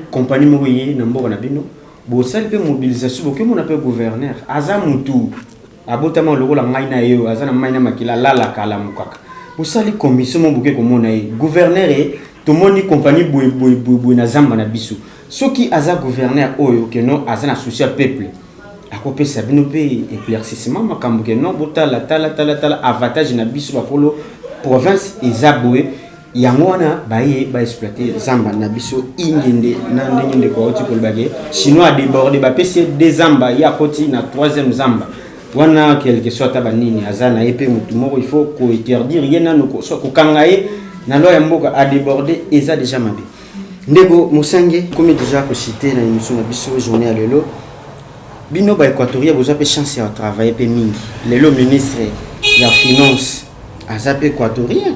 compagnie Mouye, Nambo Nabino, ils ont mobilisation, ils ont gouverneur, Azamutu, Abotama le rôle à Maina Yo, Azana Maina Makila, Lala Kalamukaka. Ils ont commission Mouké comme gouverneur et tout le monde compagnie Bouy Nazamba Nabisu. Ceux qui ont gouverneur, Oyo, que non, Azana social peuple. A copé sabino pe éclaircissement makambo ke non botala tala avantage na biso ba polo province ezabwe yango wana baye ba exploiter zamba na biso ingende na ndenge ko oti ko bagé chinois a débordé ba PC des zamba ya koti na troisième zamba wana quelque soit banini azana epé mutu moko il faut ko interdire yena no ko so ko kangaye na loi ya mboka a débordé eza déjà mabe ndeko musange comme déjà ko citer na émission na biso journée à lelo bino ba équatorien vous avez chance à travailler pe mingi le ministre ya finance azape équatorien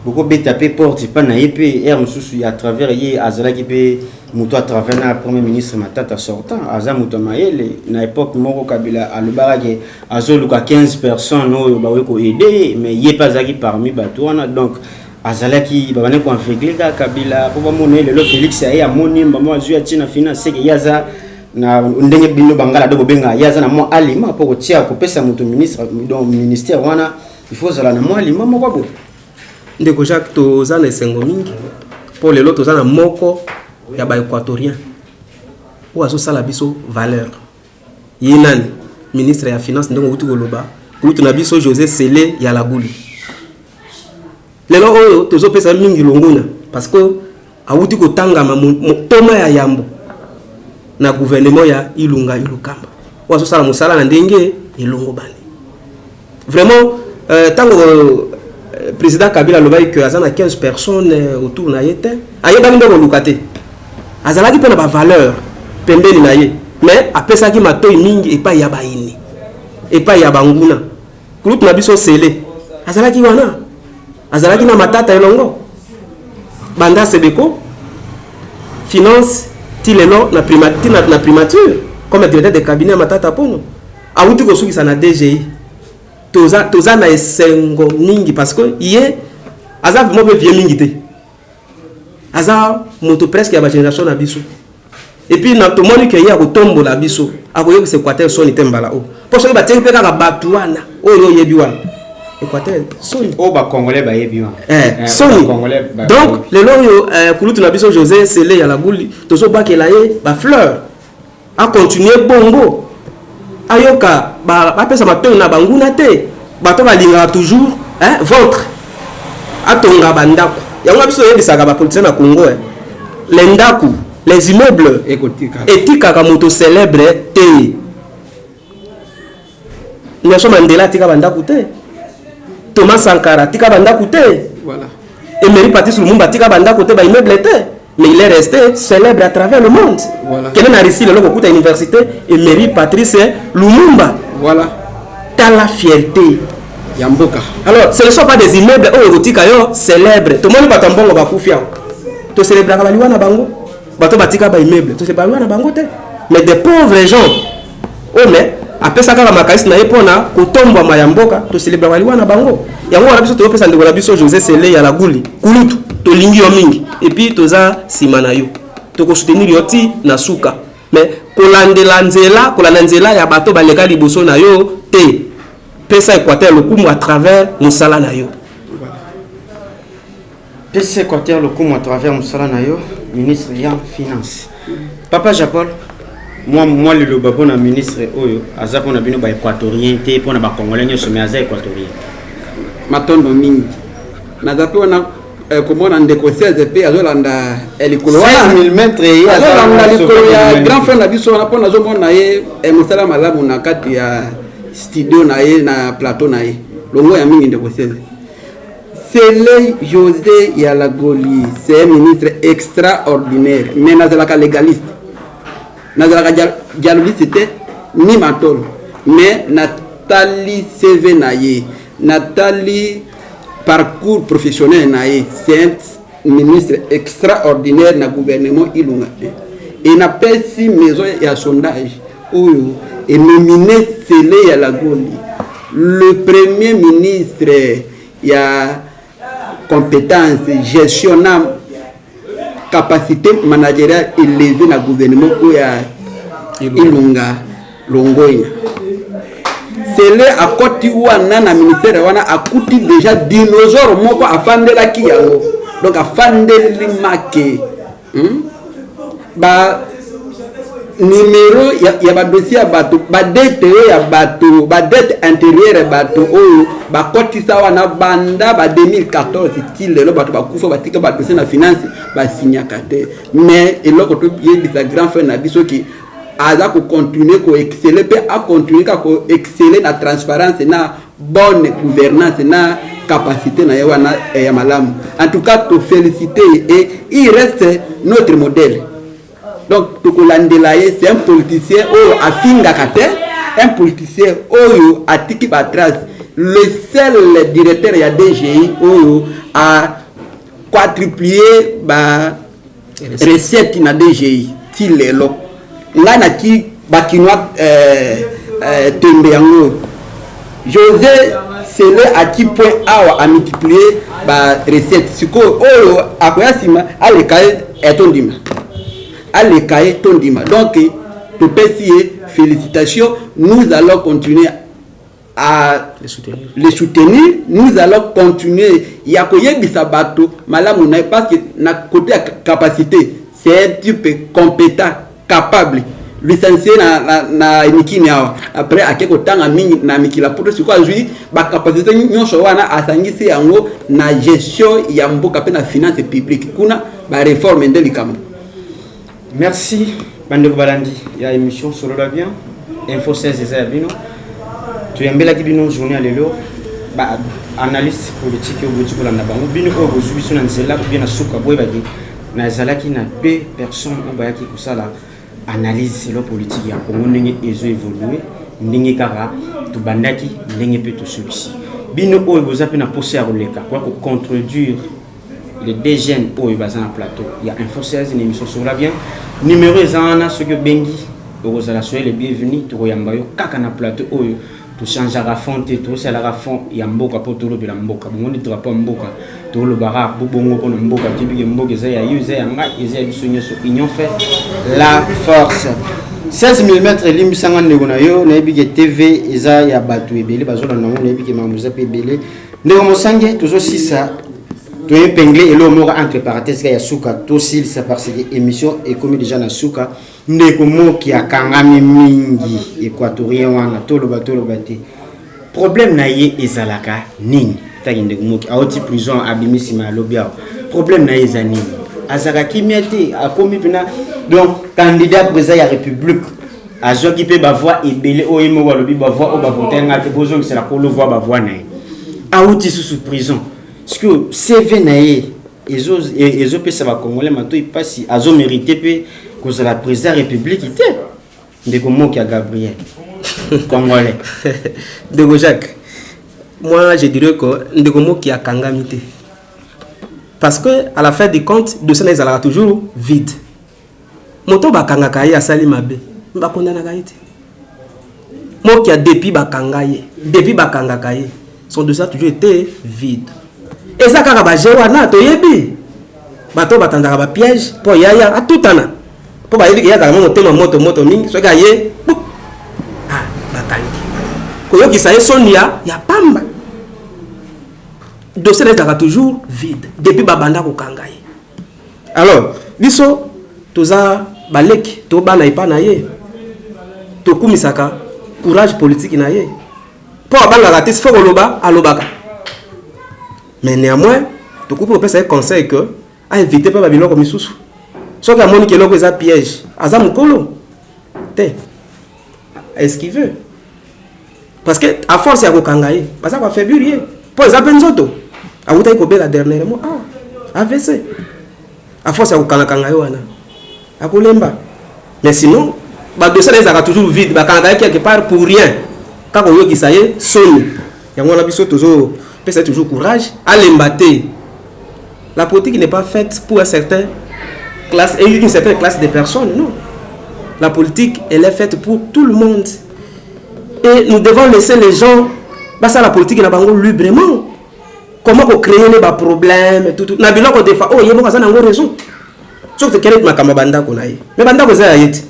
beaucoup beta pe porte pas na ep er mususu à travers ye azala ki pe muto à travers na premier ministre Matata sortant azamuto maele na époque moko Kabila alubarake azoluka 15 personnes no ba weko aider mais ye pas zaki parmi batouana donc azalaki babane ko enveigler Kabila pour mona le Félix aye amoni mbamo azu atina finance ke yaza na ndenge bino bangala do benga yaza na mo alima pour tia ko pesa muto ministre donc ministère wana il faut zala na mo alima moko bo ndeko Jacques toza na sengo mingi pour les autres toza na moko ya ba équatorien ou aso sala biso valeur yinan ministre ya finance ndongo utu koloba kutu na biso José Sélé ya la Guli lelo oyo tozo pesa mingi longona parce que awuti ko tangama toma ya yambo na gouvernement ya Ilunga Ilukamba ou aso sala musala na ndenge elongo bani vraiment tango président Kabila lobai que azana 15 personnes autour na yete ayeba ndeko lukate azalaki pe na ba valeur pembeni na ye mais apesa ki matoi mingi et pas ya baini et pas ya banguna groupe na biso Sélé azalaki wana azalaki na matata elongo banda sebeko finance tilelo na primature comme directeur de cabinet matata pono awuti ko sukisa na DGI toza na esengo mingi parce que yé aza mo be vie mingi te aza moto presque ya ba génération na biso et puis na to moni ke ya ko tombo la biso akoyo se Équateur soni tembala o pour que ba tengi pe ka batuana oyo yebi wana Équateur soni o ba congolais ba yebi wana soni donc le loyo kulutu na biso José Sélé ya la Guli tozo bakela ye ba fleur a continuer bongo ayoka ba pesa matoi na banguna te bato balinga toujours ventre atonga bandako yango biso yebisaka ba politicien na Congo les ndaku les immeubles etika ka moto célèbre te Nelson Mandela tika bandaku te Thomas Sankara tika bandaku te voilà Emery Patrice Lumumba tika bandaku te ba immeuble te mais il est resté célèbre à travers le monde voilà quel est Russie le logo à université Emery Patrice Lumumba voilà t'as la fierté Yamboka. Alors, ce ne sont pas des immeubles érotiques célèbres. Tout le monde va tomber au Bakufia. Tu célèbres la loi na bango. Bato batika ba immeuble. Tu célèbres la loi na bango te. Mais des pauvres gens. Oh mais après ça quand la makaisi na epona ko tomba mayamboka tu célèbres la loi na bango. Yango wana biso to pesa ndeko la biso José Sélé ya la Guli. Kulutu to lingi yo mingi. Et puis toza simana yo. To ko soutenir yo ti na suka. Mais kolanda nzela ya bato baleka liboso na yo te pesa Équateur lokumu à travers musala na yo pesa Équateur lokumu à travers musala na yo ministre ya finance papa Japol moi le loba na ministre oyo aza pona bino ba équatorien te pona ba congolais nyo somé aza équatorien matondo mingi naza pe wana komona ndeko 16 pe azolanda elikolo 16 mètres azolanda likolo ya grand frère na biso wana pona azomona ye mosala malamu na kati ya studio na ye na plateau na ye longo ya mingi ndeko 16 Sele José Yalagoli c'est un ministre extraordinaire mais nazalaka légaliste nazalaka dialogiste c'était ni matol mais Nathalie CV naye Nathalie parcours professionnel naye c'est un ministre extraordinaire na gouvernement Ilunga et na pesi maison ya sondage oyo et nominé Sele Yalagoli le premier ministre ya compétence gestionnaire capacité managériale élevée na gouvernement oya Ilunga Longoya Sele akoti wana na ministère wana akuti déjà dinosaure moko afandela ki yango donc afandeli make ba numéro ya ba dossier ya bato ba dette ya bato ba dette intérieure bato oyo ba kotisa wana banda ba 2014 style lo bato ba kufa batika ba dossier na finance ba signaka te mais eloko to yebisa grand frère na biso ki aza ko continuer ko exceller pe a continuer ko exceller na transparence na bonne gouvernance na capacité na yawana ya malamu en tout cas to féliciter et il reste notre modèle donc to kolandela ye c'est un politicien oyo afingaka te un politicien oyo atiki ba trace le seul directeur ya DGI oyo a quadruplié ba recette na DGI ti lelo nga na ki bakinwa tembe yango José Sele à qui point awa a multiplié ba recette siko oyo akoya sima alekaye etondima alekaye tondima donc to pesier félicitations nous allons continuer à les soutenir nous allons continuer ya koyebisa bato malamu na parce que na côté capacité c'est un type compétent capable licencié na mikini awa après akeko tanga mingi na mikila poto siko azui ba capacité nyonso wana asangisi yango na gestion ya mboka pe na finance publique kuna ba réforme ndelikamo. Merci Bandeko Balandi ya émission solo la bien info 16 eza ya bino tuyambela ki bino journée lelo ba analyste politique au bout kolanda bango bino ko bozwi biso na nzela ko bien na suka boye baki na zalaki na deux personnes au bayaki kusala analyse lo politique ya Congo ndenge ezo évoluer ndenge kaka to bandaki ndenge pe to solution bino oyo boza pe na poser ya koleka kwa ko contredire les deux jeunes oyo baza na plateau ya info 16 une émission sur la bien numéro ezana ce que bengi ozala soyez les bienvenus to yamba yo kaka na plateau oyo to changera fond to sala fond ya mboka po to lobela mboka bongo drapeau mboka to lobara bongo po na mboka tibi mboka eza ya yuze ya nga eza biso nyoso union fait la force 16 mm limbisanga ndeko na yo na ebike TV eza ya batu ebele bazola na ngo na ebike mamuza pe ebele ndeko mosange tozo sisa to épinglé et l'homme entre parenthèses ya suka to sil ça parce que émission est comme déjà na suka ndeko mo ki akangami mingi équatorien wana to lo bato problème na ye ezalaka nini taki ndeko mo ki auti prison abimisima lobia problème na ye ezani azaka kimete akomi pena donc candidat président ya république azo ki pe ba voix ebele oyemo wa lobi ba voix o ba voter ngate bozo c'est la ko lo voix ba voix na auti sous prison. Parce que CV naé ezo pesa ba congolais mato ipasi azo mérité pe cause la président république était ndeko moki ya Gabriel congolais ndeko Jacques moi je dirais que ndeko moki ya kangamité parce que à la fin des comptes de ça ezala toujours vide moto bakanga kaye asali mabe bakondana kaye moki ya depuis bakanga kaye son dossier a toujours été vide. Et ça, quand on a toyebi, bato batandaka ba piège pour yaya à tout ana. po ba yebi ya za motema moto mingi so ka ye bakangi koyo ki sa sonia ya pamba dossier est toujours vide depuis babanda ko kangai. Alors biso toza baleki to bana ipana ye to kumisaka courage politique na ye po abanga raté faut koloba alobaka. Mais néanmoins to coupe pesa conseil que a éviter pas babilo comme misusu so ka moni ke loko za piège aza mukolo te esquiver parce que à force ya ko kangai basa ko faiblir po za penzoto awuta ko bela dernièrement AVC à force ya ko kangai wana akolemba. Mais sinon ba dossier ezaka toujours vide ba kangai quelque part pour rien quand on yo ki ça y soni yango na biso toujours pesa toujours courage à l'embater. La politique n'est pas faite pour une certaine classe de personnes, non. La politique, elle est faite pour tout le monde. Et nous devons laisser les gens passer à la politique librement. Comment créer les problèmes, tout. Nabila ko defa, oh, yebo kaza nango raison. Sauf que quel est ma kamabanda ko naï. Mais banda ko za yeti.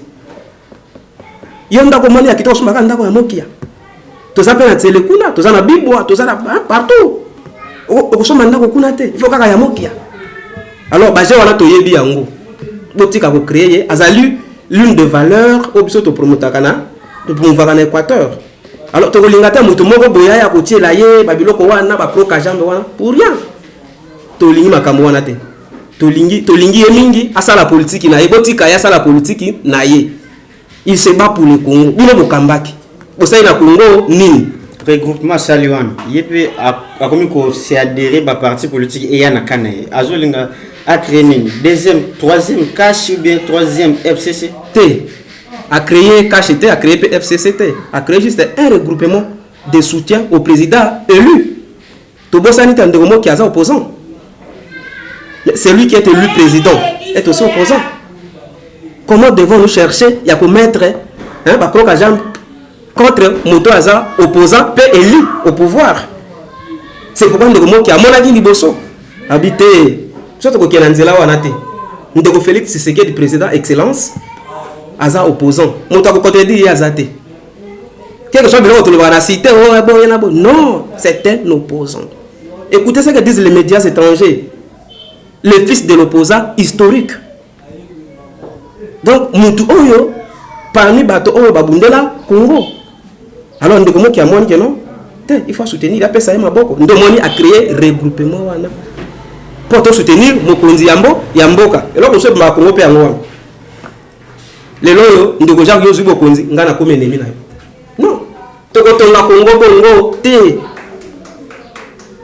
Yonda ko moni akito sumaka ndako ya mokia. Toza pe na tele kuna, toza na bibwa, toza na partout. Il faut kaka ya mokia. Alors baje wana to yebi yango botika ko créer azali l'une des valeurs obiso to promotaka na to promouvoir en Équateur. Alors to lingata mutu moko boya ya ko tiela ye babiloko wana ba pro kajambe wana pour rien. To lingi makambo wana te. To lingi ye mingi asala politique na ye botika ya sala politique na ye. Il se bat pour le Congo. Bino bokambaki. Bosai na Congo nini? Regroupement Saliwan, yepe a commis qu'on s'est adhéré à parti politique et yana kanaye. Azolinga a créé deuxième, troisième cash ou bien troisième FCC. A créé KHT, a créé FCCT, a créé juste un regroupement de soutien au président élu. Tobo Sanita Ndegomo qui est opposant. Celui qui est élu président est aussi opposant. Comment devons-nous chercher? Il y a pour mettre contre Moto Aza opposant peut élu au pouvoir. C'est pourquoi Ndegomo qui a mon avis liboso habité surtout que Nanzela wanate Ndego Félix Tshisekedi président excellence Aza opposant Moto ko contredire Azate quelque chose de l'autre la cité non c'est un opposant. Écoutez ce que disent les médias étrangers, le fils de l'opposant historique. Donc Mutu Oyo parmi bato Oyo babundela Congo. Alors Ndegomo qui a moins que non, il faut soutenir, il a payé Maboko. Ndomoni a créé regroupement wana pour soutenir Mokonzi Yamboka. Et là on se bat Congo pe yango. Les loyo Ndego Jacques Yozu Mokonzi ngana comme ennemi na. Non. Tokotonga Congo bongo te.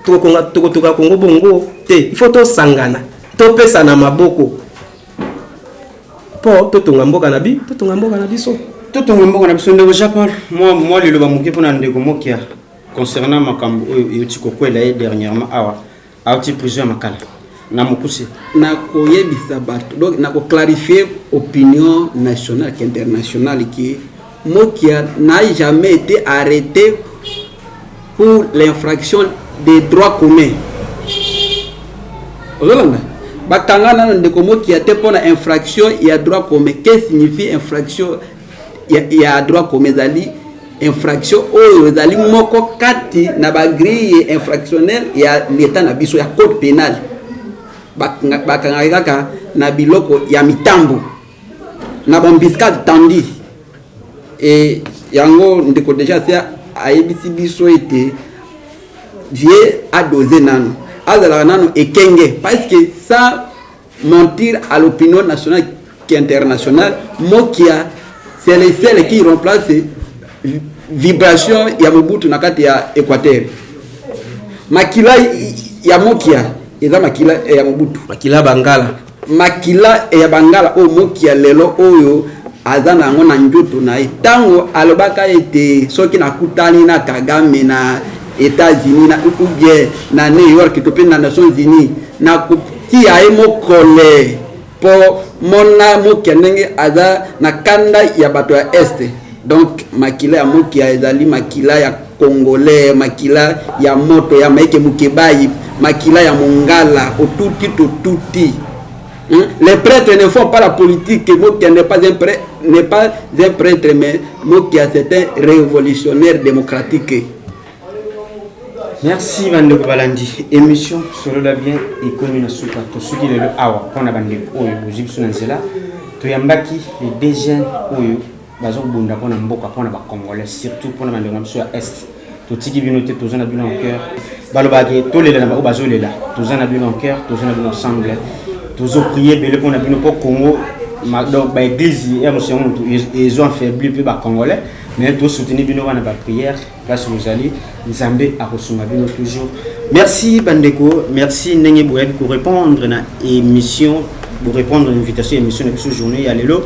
Tokotonga Congo bongo te. Il faut to sangana. To pesa na maboko. Po to tonga mboka na biso. Tout le monde a besoin de Japon. Moi, le Lobamuki pour Ndegomo qui a concernant ma cambo et Tikoko et dernièrement a été plusieurs makala. Namokuse. Na koye bisabato. Donc na ko clarifier opinion nationale et internationale qui Mokia n'a jamais été arrêté pour l'infraction des droits communs. Olanda. Bakangana Ndegomo qui a été pour l'infraction il y a droit commun. Qu'est-ce que signifie infraction? Il y a droit comme ezali infraction ou ezali moko kati na ba grille infractionnelle ya l'état na biso ya code pénal bakangaka na biloko ya mitambo na bombiscade tandi et yango ndeko déjà c'est ayebisi biso ete vie a dosé nano azala nano ekenge parce que ça mentir à l'opinion nationale qui internationale mokia c'est les seuls qui remplacent vibration ya Mobutu na kati ya Équateur. Makila ya Mokia eza makila ya Mobutu. Makila Bangala. Makila ya Bangala o Mokia lelo oyo azana ngo na njoto na tango alobaka ete soki na kutani na Kagame na États-Unis na bien na New York to pe na Nations Unies na kutia mokole po mona Mokia ndenge aza na kanda ya bato ya este. Donc makila ya Mokia ezali makila ya congolais, makila ya moto ya maike mukebai, makila ya mongala otuti to tuti. Les prêtres ne font pas la politique. Mokia n'est pas un prêtre, mais Mokia c'est un révolutionnaire démocratique. Merci bandeko balandi émission solo la bien économie na suka to suki lelo awa pona bandeko oyo bozibso na nzela to yambaki les deux jeunes oyo bazo bunda pona mboka pona ba congolais surtout pona bandeko biso ya est to tiki bino te tozana bino en cœur balobaki to lela na ba bazo lela tozana bino en cœur tozana bino ensemble tozo prier bele pona bino pour Congo donc ba église et monsieur ils ont affaibli peu ba congolais mais tous soutenir bino wana ba prière place vous allez Nzambe a reçuma bino toujours. Merci bandeko, merci ndenge boya pour répondre na émission, pour répondre à l'invitation émission de cette journée ya lelo.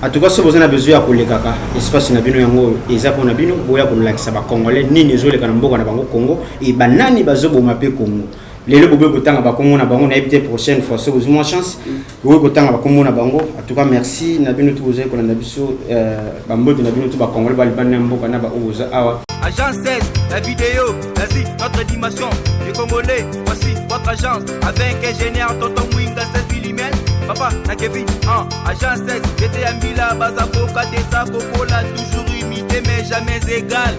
En tout cas, si vous avez besoin de kolekaka espace na bino yango eza ko na bino boya ko lakisa ba congolais nini ezoleka na mboka na bango Congo et banani bazobo mape Congo. Lelo bobe kotanga ba Congo na bango na éviter prochaine fois si vous avez une chance bobe kotanga ba Congo na bango. En tout cas, merci na bino tout vous avez ko na biso ba mbote na bino tout ba congolais ba libana mboka na ba oza awa. Agence 16, la vidéo, vas-y, notre dimension, les Congolais, voici votre agence, avec ingénieur Tonton Mwinga 16 mm, papa, na Kevin, agence 16, j'étais à Mila, Bazako, Katesa, Kokola, toujours imité mais jamais égal.